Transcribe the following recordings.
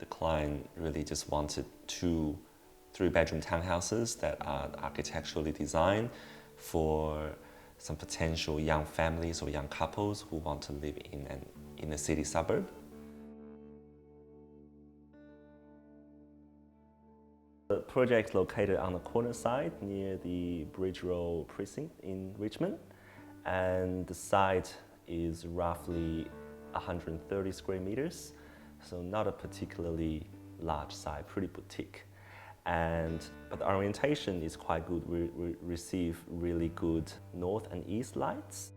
The client really just wanted 2 3-bedroom townhouses that are architecturally designed for some potential young families or young couples who want to live in a city suburb. The project is located on the corner side near the Bridge Road precinct in Richmond, and the site is roughly 130 square meters, so not a particularly large site, pretty boutique. But the orientation is quite good. We receive really good north and east lights.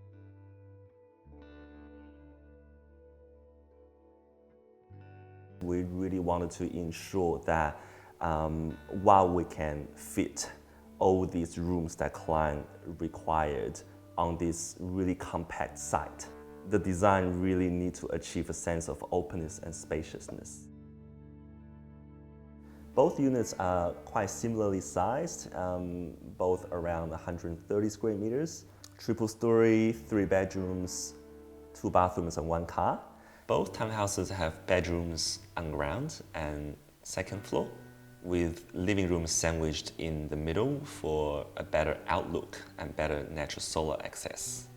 We really wanted to ensure that while we can fit all these rooms that client required on this really compact site, the design really needs to achieve a sense of openness and spaciousness. Both units are quite similarly sized, both around 130 square meters, triple story, 3 bedrooms, 2 bathrooms and 1 car. Both townhouses have bedrooms on ground and second floor, with living rooms sandwiched in the middle for a better outlook and better natural solar access.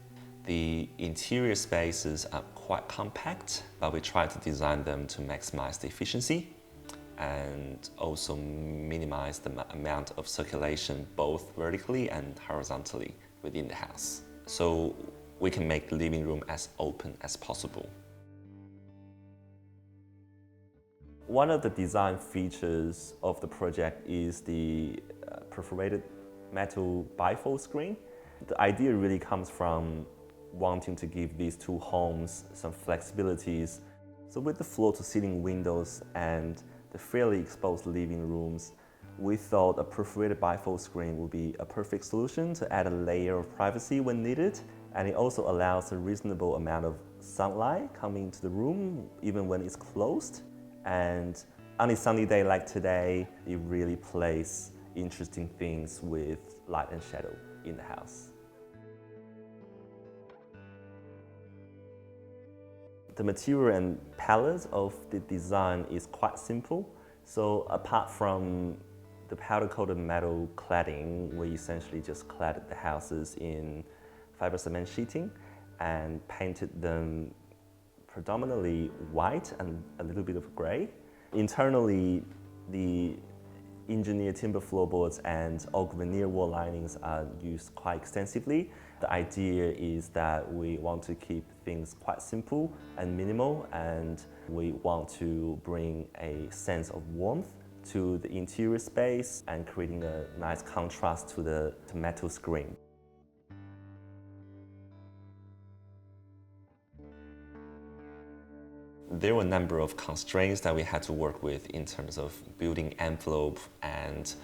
The interior spaces are quite compact, but we try to design them to maximize the efficiency and also minimize the amount of circulation both vertically and horizontally within the house, so we can make the living room as open as possible. One of the design features of the project is the perforated metal bifold screen. The idea really comes from wanting to give these 2 homes some flexibilities. So with the floor-to-ceiling windows and the fairly exposed living rooms, we thought a perforated bifold screen would be a perfect solution to add a layer of privacy when needed, and it also allows a reasonable amount of sunlight coming into the room even when it's closed. And on a sunny day like today, it really plays interesting things with light and shadow in the house. The material and palette of the design is quite simple. So apart from the powder-coated metal cladding, we essentially just cladded the houses in fiber cement sheeting and painted them predominantly white and a little bit of grey. Internally, the engineered timber floorboards and oak veneer wall linings are used quite extensively. The idea is that we want to keep things quite simple and minimal, and we want to bring a sense of warmth to the interior space and creating a nice contrast to the metal screen. There were a number of constraints that we had to work with in terms of building envelope and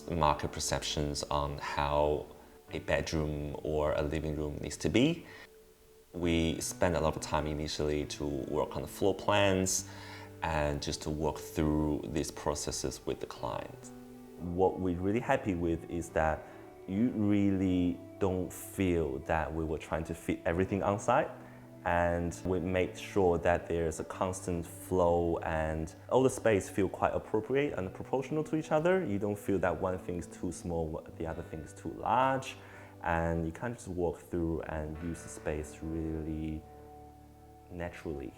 market perceptions on how a bedroom or a living room needs to be. We spent a lot of time initially to work on the floor plans and just to work through these processes with the client. What we're really happy with is that you really don't feel that we were trying to fit everything on site. And we made sure that there's a constant flow and all the space feel quite appropriate and proportional to each other. You don't feel that one thing is too small, the other thing is too large. And you can't just walk through and use the space really naturally.